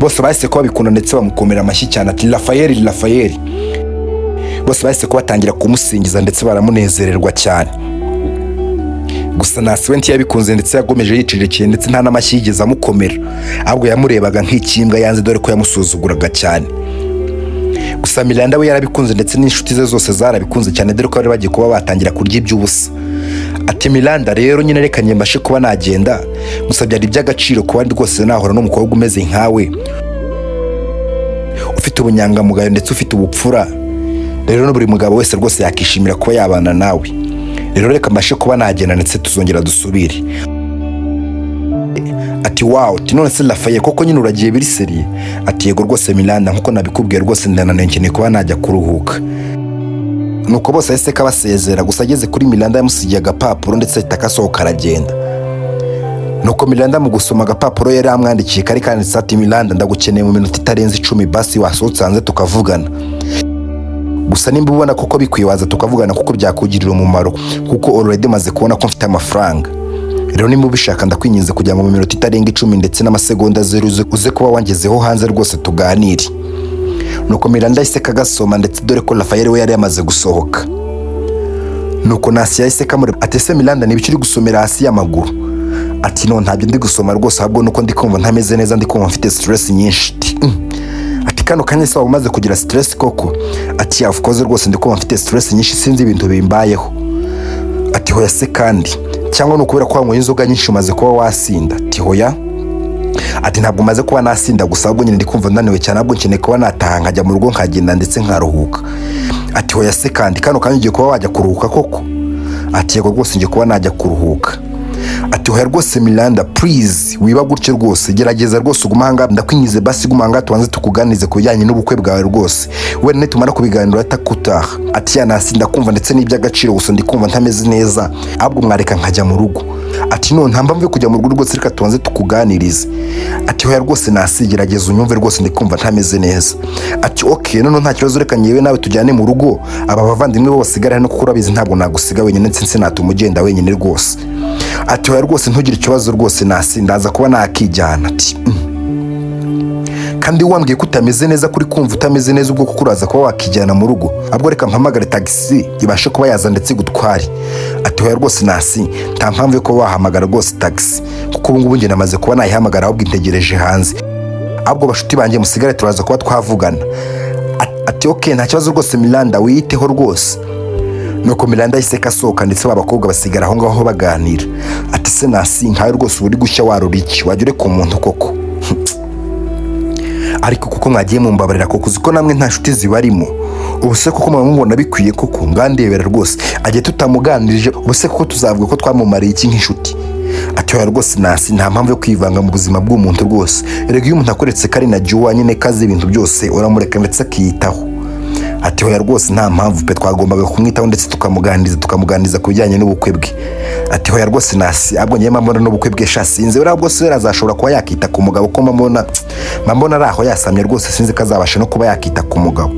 Bose bahise ko babikunda ndetse bamukomera amashyi cyane. Rafael bose bahise ko batangira kumusingiza ndetse baramunezererwa cyane. Gusa nasi we ntiyabikunze ndetse yagomeje yicirikiye, ndetse nta n'amashyi yigeze amukomera, ahubwo yamurebaga nk'ikimbwa yanze dore ko yamusuzuguraga cyane. Gusa Miranda we yarabikunze ndetse n'inshuti ze zose zarabikunze cyane dore ko bari bagiye kuba batangira kurya iby'ubusa. Miranda rero nyine reka nyembashe kuba nagenda, gusa byari iby'agaciro kuba rwose nahora n'umukobwa umeze nkawe, ufite ubunyangamugayo ndetse ufite ubupfura. Rero no buri mugabo wese rwose yakishimira kuba yabana nawe. Rero reka mbashe kuba nagenda ndetse tuzongera dusubire. Wow none se Rafael koko nyine uragiye biri seriye? Yego rwose Miranda nkuko nabikubwiye rwose ndananiwe nkeneye kuba najya kuruhuka. Nuko bose ahise kabasezera, gusa ageze kuri Miranda yamusigiye agapapuro ndetse ahita akasohoka aragenda. Nuko Miranda mu gusoma agapapuro yari amwandikiye kari kanditse ati Miranda ndagukeneye mu minota itarenze 10 basi wasohotse hanze tukavugana. Gusa nimba ubona koko bikwiwaza tukavugana kuko byakugirira umumaro, kuko already maze kubona ko mfite amafaranga. Rero nimba ubishaka ndakwinginze kugira ngo mu minota itarenga 10 ndetse n'amasegonda 0 uze kuba wangezeho hanze rwose tuganire. Nuko Miranda yahise kagasoma ndetse dore ko Rafael we yari yamaze gusohoka. Nuko nasi yahise kamureba ese Miranda nibici uri gusomera hasi y'amaguru? No ntabyo ndi gusoma rwose, ahubwo nuko ndi kumva ntameze neza, ndi kumva mfite stress nyinshi. Kano kanya se umaze kugira stress koko? Of course rwose ndi kumva mfite stress nyinshi, sinzi ibintu bimbayeho. Hoya se kandi cyangwa nukubera ko wanyweye inzoga nyinshi umaze kuba wasinda? Hoya ntabwo maze kuba nasinda, gusa ahubwo nyine ndi kumva ndaniwe cyane, ahubwo nkeneye kuba nataha nkajya mu rugo nkagenda ndetse nkaruhuka. Hoya se kandi kano kanya ugiye kuba wajya kuruhuka koko? ati yego rwose ngiye kuba najya kuruhuka. Ati hoya rwose Miranda please wiba gutyo rwose, gerageza rwose uguma hanga, ndakwinyize basi guma hanga tubanze tukuganize ku bijyanye n'ubukwe bwawe rwose, we nitumara kubiganira atakutaha. Ati ya nasi ndakumva ndetse n'iby'agaciro gusa ndikumva ntameze neza, ahubwo mwareka nkajya mu rugo. Ati none nta mpamvu yo kujya mu rugo rwose, reka tubanze tukuganirize. Ati hoya rwose nasi gerageza unyumve rwose ndikumva ntameze neza. Ati okay none nta kibazo, reka nyewe nawe tujyane mu rugo, aba bavandimwe bo basigara hano kuko urabizi ntabwo nagusiga wenyine ndetse natuma ugenda wenyine rwose. Ati hoya rwose ntugire ikibazo rwose nasi ndaza kuba nakijyana. Ati kandi wambwiye ko utameze neza, kuri kumva utameze neza ubwo kuko uraza kuba wakijyana mu rugo, ahubwo reka mpamagare taxi ibashe kuba yaza ndetse igutware. Ati hoya rwose nasi nta mpamvu yo kuba wahamagara rwose taxi kuko ubu ngubu njye namaze kuba nayihamagara ahubwo integereje hanze, ahubwo bashuti banjye musigare turaza kuba twavugana. Ati okay nta kibazo rwose Miranda wiyiteho rwose. Nuko Miranda yiseka asohoka ndetse abakobwa basigara aho ngaho baganira. Ati se nasi nkawe rwose uri gushya warura iki, wajya ure ku muntu koko? Ariko kuko mwagiye mumbabarira koko uziko namwe nta nshuti zibarimo, ubuse kuko mwamubona bikwiye koko ngandebera rwose agiye tutamuganirije, ubuse kuko tuzavuga ko twamumariye iki nk'inshuti. Ati hoya rwose nasi nta mpamvu yo kwivanga mu buzima bw'umuntu rwose, erega iyo umuntu akuretse kari na juwa nyine kazi ibintu byose uramureka ndetse akiyitaho. Ati hoya rwose nta mpamvu pe, twagombaga kumwitaho ndetse tukamuganiriza ku bijyanye n'ubukwe bwe. Ati hoya rwose nasi ahubwo njye mbona n'ubukwe bwe sha sinzi uriya rwose azashobora kuba yakita ku mugabo ko mbona ari aho yasamye rwose, sinzi ko azabasha no kuba yakita ku mugabo.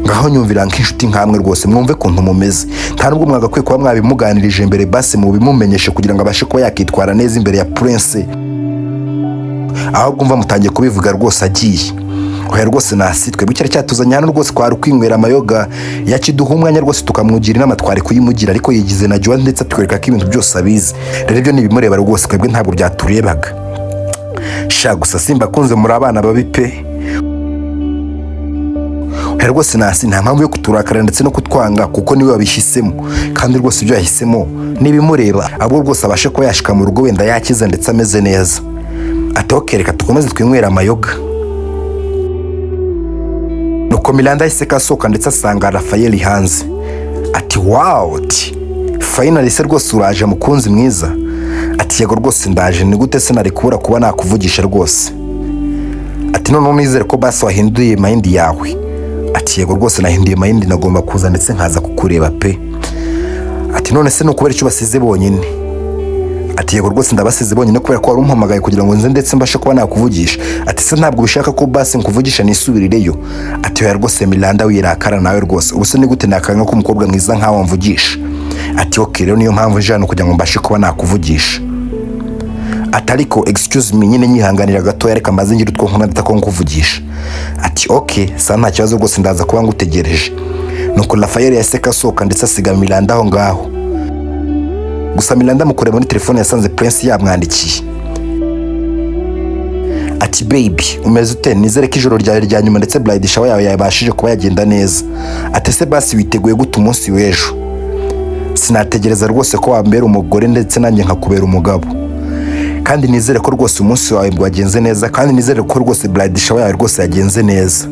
Ngaho nyumvira nk'inshuti nkamwe rwose mwumve kuntu mumeze, nta nubwo mwagakwiye kuba mwabimuganirije mbere basi mubimumenyeshe kugira ngo abashe kuba yakitwara neza imbere ya prince, ahubwo mva mutangiye kubivuga rwose agiye. Hoya rwose nasi twebwe icyari cyatuzanye hano rwose kwari kwinywera amayoga, yakiduha umwanya rwose tukamwugira inama twari kuyimugira, ariko yigize na juwa ndetse atwereka ko ibintu byose abizi, rero ibyo ntibimureba rwose twebwe ntabwo byaturebaga. Sha gusa simba kunze muri abana babi pe. Hoya rwose nasi nta mpamvu yo kuturakara ndetse no kutwanga kuko niwe wabishyisemo, kandi rwose ibyo yahisemo nibimureba, ahubwo rwose abashe kuba yashika mu rugo wenda yakiza ndetse ameze neza. Ati okay reka tukomeze twinywera amayoga. Nuko Miranda yiseka asohoka ndetse asanga Rafael hanze. Ati wow, ati finally se rwose uraje mukunzi mwiza. Ati yego rwose ndaje, ni gute se nari kubura kuba nakuvugisha rwose? Ati none nizere ko basi wahinduye mind yawe. Ati yego rwose nahinduye mind, nagomba kuza ndetse nkaza kukureba pe. Ati none se nukubera icyo basize bonyine? Ati yego rwose ndabasize bonyine kubera ko wari umpamagaye kugira ngo nze ndetse mbashe kuba nakuvugisha. Ati se ntabwo bishaka ko basi nkuvugisha nisubirireyo? Ati hoya rwose Miranda wirakara nawe rwose, ubuse ni gute nakanga ko umukobwa mwiza nkawe wamvugisha? Ati okay rero niyo mpamvu nje hano kugira ngo mbashe kuba nakuvugisha. Ati ariko excuse me nyine nyihanganira gatoya, reka maze ngira utwo nkunda ndako nkuvugisha. Ati okay sa nta kibazo rwose ndaza kuba ngutegereje. Nuko Rafael yaseka asohoka ndetse asiga Miranda aho ngaho. Gusa Miranda mukore muri telefone yasanze prince yamwandikiye. Ati baby umeze ute, nizere ko ijoro ryawe rya nyuma ndetse bride shower yawe yabashije kuba yagenda neza. Ati se basi witeguye gute umunsi w'ejo? Sinategereza rwose ko wambera umugore ndetse nanjye nkakubera umugabo, kandi nizere ko rwose umunsi wawe wagenze neza, kandi nizere ko rwose bride shower yawe rwose yagenze neza.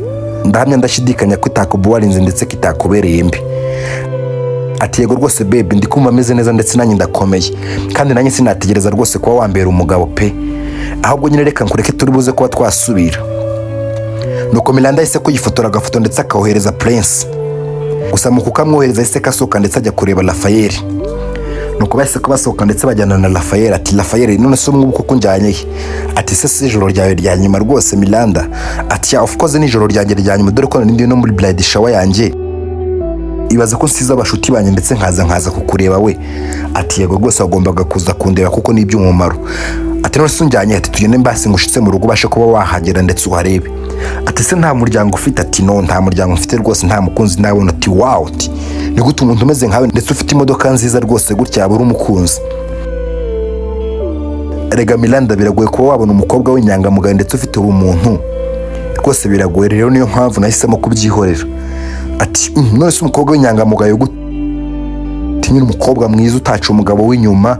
Ndahamya ndashidikanya ko itakubuwarinze ndetse kitakubereye mbi. Ati yego rwose baby ndikumva ameze neza ndetse nanjye ndakomeye, kandi nanjye sinategereza rwose kuba wambera umugabo pe, ahubwo nyine reka nkureke turi buze kuba twasubira. Nuko Miranda yise ko yifotora agafoto ndetse akawohereza prince. Gusa mu kukamwohereza yise kasohoka ndetse ajya kureba Rafael. Nuko bahise ko basohoka ndetse bajyana na Rafael. Ati Rafael none se umwe kuko njyanye he? Ati se ijoro ryawe rya nyuma rwose Miranda? Ati of course ni ijoro ryanjye rya nyuma, dore ko ndi no muri bride shower yanjye. Ibaza ko nsiza abashuti banye ndetse nkaza kukureba we. Ati yego rwose wagombaga kuza kundeba kuko ni iby'umumaro. Ati none se unjyanye? Ati tugende mbasi ngushitse mu rugo bashe kuba wahagera ndetse uharebe. Ati se nta muryango ufite? Ati no nta muryango mfite rwose, nta mukunzi nabona. Ati wow, ati ni gute umuntu umeze nkawe ndetse ufite imodoka nziza rwose gutya yabura umukunzi? Erega Miranda biragoye kuba wabona umukobwa w'inyangamugayo ndetse ufite ubumuntu rwose, biragoye rero niyo mpamvu nahisemo kubyihorera. Ati none se umukobwa w'inyangamugayo gute? Ati nyine umukobwa mwiza utaca umugabo w'inyuma.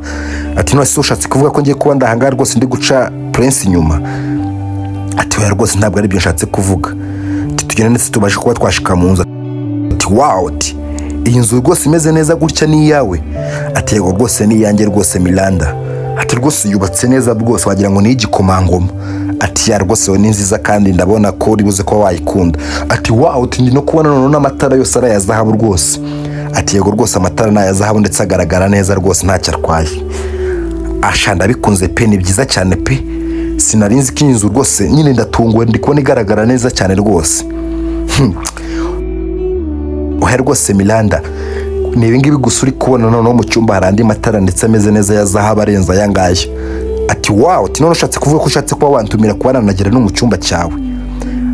Ati none se ushatse kuvuga ko ngiye kuba ndahanga rwose ndi guca prince inyuma? Ati hoya rwose ntabwo ari byo nshatse kuvuga. Ati tugende ndetse tubashe kuba twashika mu nzu. Ati wow, ati iyi nzu rwose imeze neza gutya ni iyawe? Ati yego rwose ni iyanjye rwose Miranda. Ati rwose yubatse neza rwose wagira ngo ni igikomangoma. Ati ya rwose we ni nziza kandi ndabona ko uri buze kuba wayikunda. Ati wow, ndi no kubona none n'amatara yose ari aya zahabu rwose. Ati yego rwose amatara ni aya zahabu ndetse agaragara neza rwose ntacyo arwaye. Asha ndabikunze pe, ni byiza cyane pe, sinarinzi ko iyi nzu rwose nyine ndatunguwe, ndi kubona igaragara neza cyane rwose. Oya rwose Miranda, ni ibingibi gusa uri kubona noneho mu cyumba hari andi matara ndetse ameze neza ya zahabu arenze aya ngaya. Ati wow, ati none ushatse kuvuga ko ushatse kuba wantumira kuba nanagera no mu cyumba cyawe?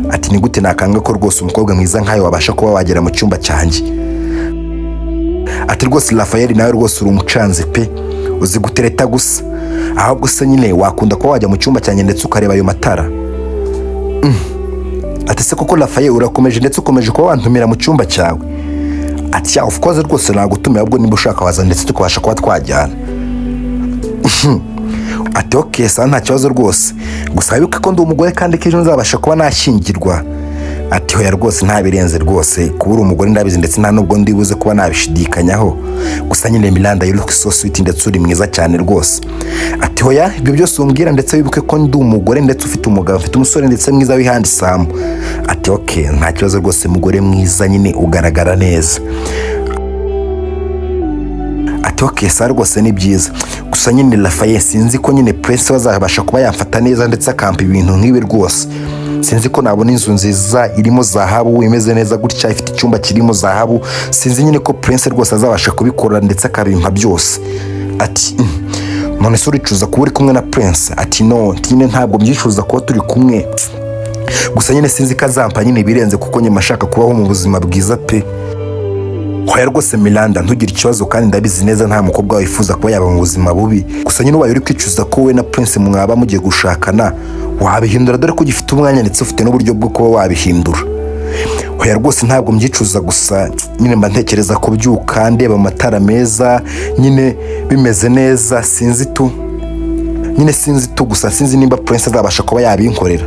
Ati ni gute nakanga ko rwose umukobwa mwiza nkayo wabasha kuba wagera mu cyumba cyanjye? Ati rwose Rafael nawe rwose uri umucanzi pe, uzi gutereta gusa, ahubwo se nyine wakunda kuba wajya mu cyumba cyanjye ndetse ukareba ayo matara. Ati se koko Rafael urakomeje ndetse ukomeje kuba wantumira mu cyumba cyawe? Ati ya of course rwose nagutumira, ahubwo niba ushaka waza ndetse tukabasha kuba twajyana. Ati okay sa nta kibazo rwose, gusa wibuke ko ndi umugore kandi ko ejo nzabasha kuba nashyingirwa. Ati hoya rwose ntabirenze rwose, kuba uri umugore ndabizi ndetse nta nubwo ndibuze kuba nabishidikanyaho, gusa nyine Miranda you look so sweet ndetse uri mwiza cyane rwose. Ati hoya ibyo byose umbwira ndetse wibuke ko ndi umugore ndetse ufite umugabo, ufite umusore ndetse mwiza w'ihandisamu. Ati okay nta kibazo rwose mugore mwiza nyine ugaragara neza. Ati okay sa rwose ni byiza, gusa nyine Rafael sinzi ko nyine Prince bazabasha kuba yamfata neza ndetse akampa ibintu nk'ibi rwose. Sinzi ko nabona inzu nziza irimo zahabu imeze neza gutya ifite icyumba kirimo zahabu, sinzi nyine ko Prince rwose azabasha kubikora ndetse akabimpa byose. Ati none se uricuza kuba uri kumwe na Prince? Ati no, nyine ntabwo mbyicuza kuba turi kumwe, gusa nyine sinzi ko azampa nyine birenze kuko nyuma ashaka kubaho mu buzima bwiza pe. Hoya rwose Miranda ntugire ikibazo kandi ndabizi neza nta mukobwa wifuza kuba yaba mu buzima bubi, gusa nyine ubaye uri kwicuza ko we na Prince mwaba mugiye gushakana wabihindura dore ko ugifite umwanya ndetse ufite n'uburyo bwo kuba wabihindura. Hoya rwose ntabwo mbyicuza, gusa nyine mba ntekereza kubyuka ndeba amatara meza nyine bimeze neza, sinzi tu gusa sinzi nimba Prince azabasha kuba yabinkorera.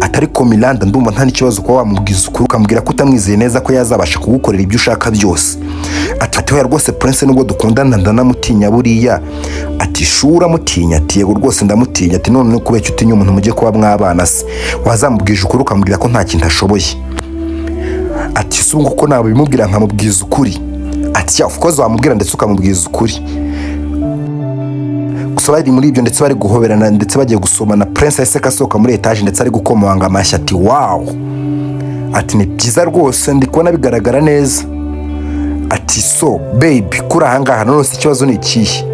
Atari ko Miranda ndumva nta n'ikibazo kuba wamubwiza ukuri ukambwira ko utamwizeye neza ko yazabasha kugukorera ibyo ushaka byose. Ati hoya rwose Prince nubwo dukundana ndanamutinya buriya. Ati shura mutinya? Ati yego rwose ndamutinya. Ati none kubera icyo utinya umuntu mujye kuba mwabana se, wazamubwije ukuri ukambwira ko nta kintu ashoboye? Ati se ubwo ko nawe bimubwira nkamubwiza ukuri? Ati ya of course wamubwira ndetse ukamubwiza ukuri. Gusa bari muri ibyo ndetse bari guhoberana ndetse bagiye gusomana, Prince yahise asohoka muri etage ndetse ari gukomanga amashyi. Ati wow, ati ni byiza rwose ndi kubona bigaragara neza. Ati so baby kuri ahangaha none se ikibazo ni ikihe?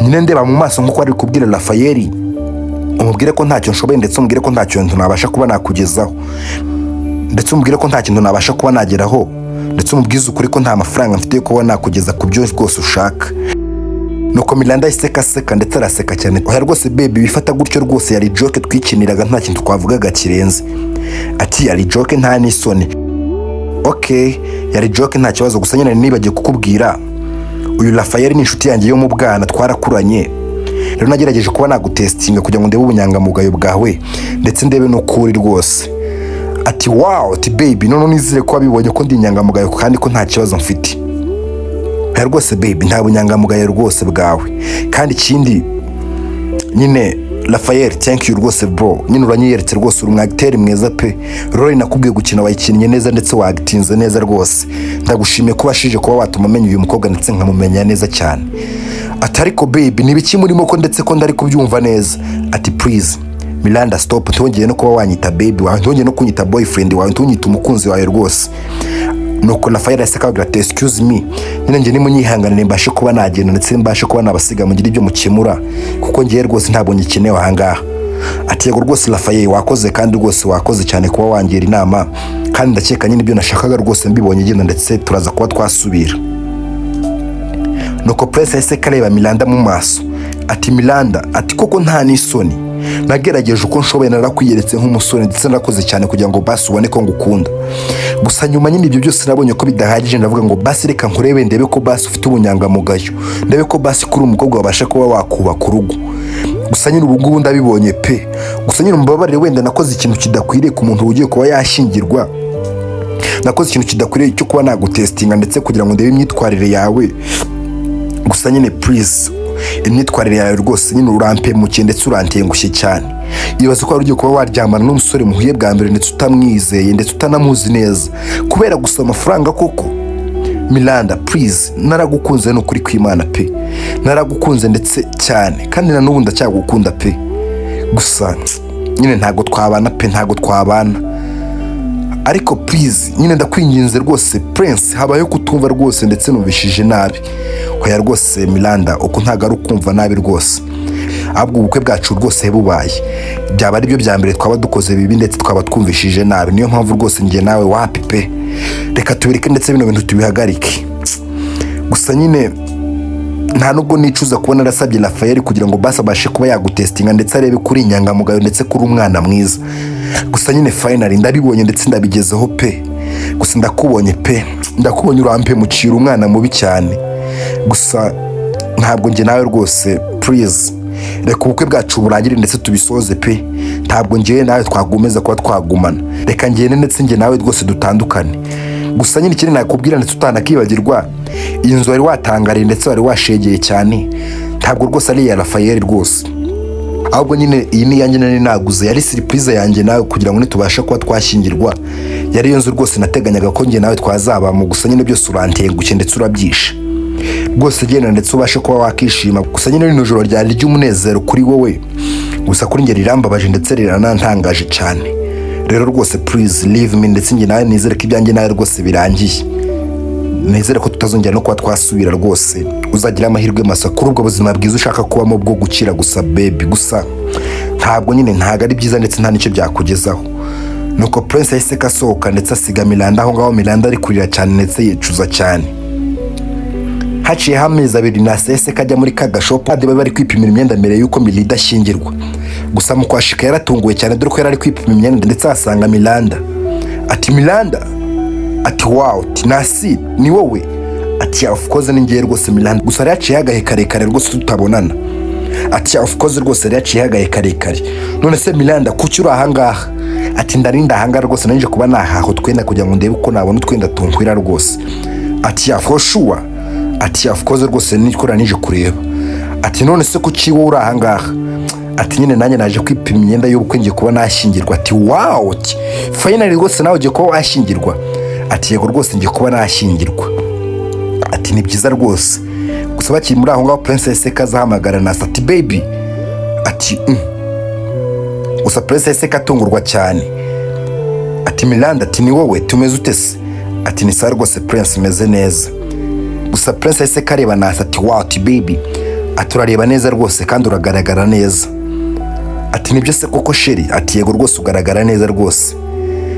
Nyine ndeba mu maso nk'uko ari kubwira Rafael, umubwire ko ntacyo nshoboye ndetse umubwire ko nta kintu nabasha kuba nakugezaho, ndetse umubwire ko nta kintu nabasha kuba nageraho, ndetse umubwize ukuri ko nta mafaranga mfite yo kuba nakugeza ku byo rwose ushaka. Nuko Miranda aseka ndetse araseka cyane. Oya rwose baby bifata gutyo rwose, yari joke twikiniraga nta kintu twavugaga kirenze. Ati yari joke nta n'isoni. Okay yari joke nta kibazo, gusa nyine nibagiye kukubwira uyu Rafael ni inshuti yanjye yo mu bwana twarakuranye, rero nagerageje kuba nagutestinga kugira ngo ndebe ubunyangamugayo bwawe ndetse ndebe n'ukuri rwose. Ati wow, ati baby none nizere ko wabibonye ko ndi inyangamugayo kandi ko nta kibazo mfite. Oya rwose baby nta bunyangamugayo rwose bwawe, kandi ikindi nyine Rafael thank you rwose bro, nyine uranyiyeretse rwose uri umwagiteri mwiza pe. Rori nakubwiye gukina wayikinnye neza ndetse wagitinze neza rwose, ndagushimiye ko bashije kuba watuma menya uyu mukobwa ndetse nkamumenya neza cyane. Atari ko baby nibiki murimo ko ndetse ko ndari kubyumva neza? Ati please Miranda stop, ntongeye no kuba wanyita baby wawe, ntongeye no kunyita boyfriend wawe, ntonyita umukunzi wawe rwose. Nuko Rafael asakagira ati excuse me, nyine nje nimunyihanganire mbashe kuba nagenda ndetse mbashe kuba nabasiga mugira ibyo mukemura kuko ngiye rwose ntabwo ngikenewe ahangaha. Ati yego rwose Rafael wakoze kandi rwose wakoze cyane kuba wangira inama, kandi ndakeka nyine ibyo nashakaga rwose mbibonye genda ndetse turaza kuba twasubira. Nuko Prince yahise kareba Miranda mu maso. Ati Miranda, ati koko nta n'isoni, nagerageje uko nshoboye narakwiyeretse nk'umusore ndetse narakoze cyane kugira ngo basi ubone ko ngukunda, gusa nyuma nyine ibyo byose nabonye ko bidahagije, ndavuga ngo basi reka nkurebe ndebe ko basi ufite ubunyangamugayo, ndebe ko basi kuri umukobwa wabasha kuba wakubaka urugo. Gusa nyine ubu ngubu ndabibonye pe, gusa nyine umbabarire wenda nakoze ikintu kidakwiriye ku muntu ugiye kuba yashingirwa, nakoze ikintu kidakwiriye cyo kuba nagutestinga ndetse kugira ngo ndebe imyitwarire yawe. Gusa nyine please, imyitwarire yawe rwose nyine urampemukiye ndetse urantengushye cyane. Ibaze ko ugiye kuba waryamana n'umusore muhuye bwa mbere ndetse utamwizeye ndetse utanamuzi neza kubera gusa amafaranga koko. Miranda please, naragukunze n'ukuri kw'Imana pe, naragukunze ndetse cyane kandi na n'ubu ndacyagukunda pe. Gusa nyine ntago twabana pe, ntago twabana. Ariko please nyine ndakwinginze rwose Prince, habayo kutumva rwose ndetse numvishije nabi. Hoya rwose Miranda, uko ntago ari ukumva nabi rwose, ahubwo ubukwe bwacu rwose bubaye byaba ari byo bya mbere twaba dukoze bibi ndetse twaba twumvishije nabi. Niyo mpamvu rwose njye nawe wapi pe, reka tubireke ndetse bino bintu tubihagarike. Gusa nyine nta nubwo nicuza kubona narasabye Rafael kugira ngo basi abashe kuba yagutestinga ndetse arebe kuri inyangamugayo ndetse kuri umwana mwiza. Gusa nyine finally ndabibonye ndetse ndabigezeho pe. Gusa ndakubonye pe, ndakubonye urampemucira umwana mubi cyane. Gusa ntabwo njye nawe rwose please, reka ubukwe bwacu burangire ndetse tubisoze pe. Ntabwo njye nawe twagumeza kuba twagumana, reka ngende ndetse njye nawe rwose dutandukane. Gusa nyine ikindi nakubwira ndetse utanakibagirwa, iyi nzu wari watangariye ndetse wari washegeye cyane ntabwo rwose ari iya Rafael rwose, ahubwo nyine iyi ni yanjye nari naguze, yari surprise yanjye nawe kugira ngo nitubashe kuba twashyingirwa. Yari iyo nzu rwose nateganyaga ko njye nawe twazabamo. Gusa nyine byose urantengushye ndetse urabyishe rwose, genda ndetse ubashe kuba wakishima. Gusa nyine rino joro ryari ry'umunezero kuri wowe, gusa kuri njye rirambabaje ndetse riranantangaje cyane. Rero rwose please leave me ndetse njye nawe nizere ko ibyanjye nawe rwose birangiye. Nizere ko tutazongera no kuba twasubira rwose. Uzagira amahirwe masa kuri ubwo buzima bwiza ushaka kubamo bwo gukira gusa baby. Gusa ntabwo nyine ntago ari byiza ndetse nta nicyo byakugezaho. Nuko Prince yahise kasohoka ndetse asiga Miranda aho ngaho. Miranda ari kurira cyane ndetse yicuza cyane. Haciye amezi abiri nasese kajya muri kagashopu kandi bari kwipimira imyenda mbere yuko Miranda ashyingirwa. Gusa mu kwashika yaratunguwe cyane dore ko yari kwipima imyenda ndetse asanga Miranda. Ati Miranda, ati wow, Nasi ni wowe? Ati of course ni ngiye rwose Miranda. Gusa yaciye agahe karekare rwose tutabonana. Ati of course rwose yaciye agahe karekare. None se Miranda kuki uri aha ngaha? Ati ndarinda aha ngaha rwose nanje kuba nahaho twenda kugira ngo ndebe uko nabona twenda tunkwira rwose. Ati for sure. Ati of course rwose nikora nije kureba. Ati none se kuki wowe uri aha ngaha? Ati nyine nanjye naje kwipima imyenda y'ubukwe ngiye kuba nashyingirwa. Ati wow, finally rwose nawe ugiye kuba washyingirwa? Ati yego rwose ngiye kuba nashyingirwa. Ati ni byiza rwose. Gusa bakiri muri aho ngaho Princess kazahamagara Nasi ati baby. Ati gusa Princess katungurwa cyane. Ati Miranda, ati ni wowe tumeze utese? Ati ni sawa rwose Prince meze neza. Gusa Princess kareba Nasi ati wow, ati baby, aturareba neza rwose kandi uragaragara neza. Ati nibyo se koko sheri? Ati yego rwose ugaragara neza rwose.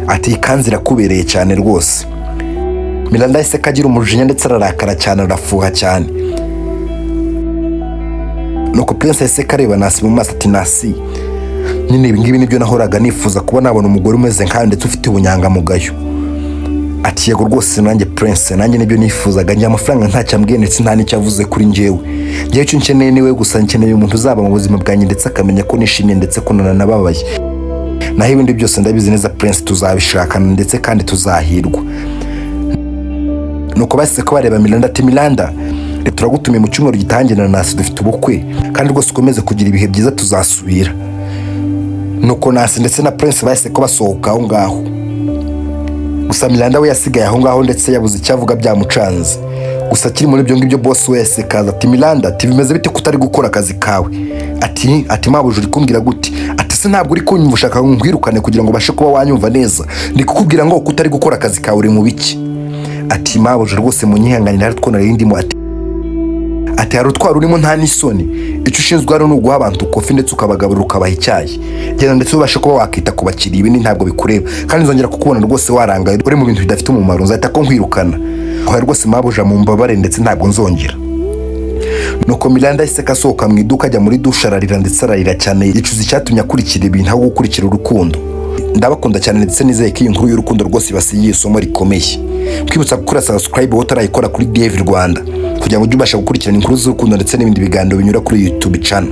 Ati ikanzu irakubereye cyane rwose. Miranda yahise kagira umujinya ndetse ararakara cyane, arafuha cyane. Nuko Prince yahise kareba Nasi mu maso ati Nasi, nyine ibi ngibi nibyo nahoraga nifuza kuba nabona umugore umeze nkawe ndetse ufite ubunyangamugayo. Ati yego rwose nanjye Prince, nanjye nibyo nifuzaga. Njye amafaranga ntacyo ambwiye ndetse nta nicyo avuze kuri njyewe. Njyewe icyo nkeneye niwe gusa, nkeneye umuntu uzaba mu buzima bwanjye ndetse akamenya ko nishimye ndetse ko nanababaye. Naho ibindi byose ndabizi neza Prince, tuzabishakana ndetse kandi tuzahirwa. Nuko bahise ko bareba Miranda ati Miranda, turagutumiye mu cyumweru gitangira na Nasi dufite ubukwe kandi rwose ukomeze kugira ibihe byiza tuzasubira. Nuko Nasi ndetse na Prince bahise ko basohoka aho ngaho. Gusa Miranda we yasigaye aho ngaho ndetse yabuze icyavuga byamucanze. Gusa kiri muri ibyo ngibyo boss wese kaza ati Miranda, ati bimeze bite kutari gukora akazi kawe? Ati mabuje uri kumbwira gute? Ati se ntabwo uri kunyumva ushaka ngwirukane kugira ngo bashe kuba wanyumva neza? Ndi kukubwira ngo kutari gukora akazi kawe uri mu biki? Ati mabuje rwose munyihanganira ariko narindimo. Ati hari utwara urimo nta n'isoni. Icyo ushinzwe ari n'uguha abantu kofi ndetse ukabagaburira ukabaha icyayi. Genda ndetse ubashe kuba wakita ku bakiriya, ibindi ntabwo bikureba kandi nzongera kukubona rwose warangaye uri mu bintu bidafite umumaro, nzahita ko nkwirukana. Aho rwose mabuje mu mbabare ndetse ntabwo nzongera. Nuko Miranda yahise kasohoka mu iduka ajya muri dushe ararira ndetse ararira cyane, yicuza icyatumye akurikira ibintu aho gukurikira urukundo. Ndabakunda cyane ndetse nizeye ko iyi nkuru y'urukundo rwose ibasigiye isomo rikomeye. Kwibutsa gukora subscribe wotarayikora kuri DV Rwanda kugira ngo ujye ubasha gukurikirana inkuru z'urukundo ndetse n'ibindi biganiro binyura kuri YouTube channel.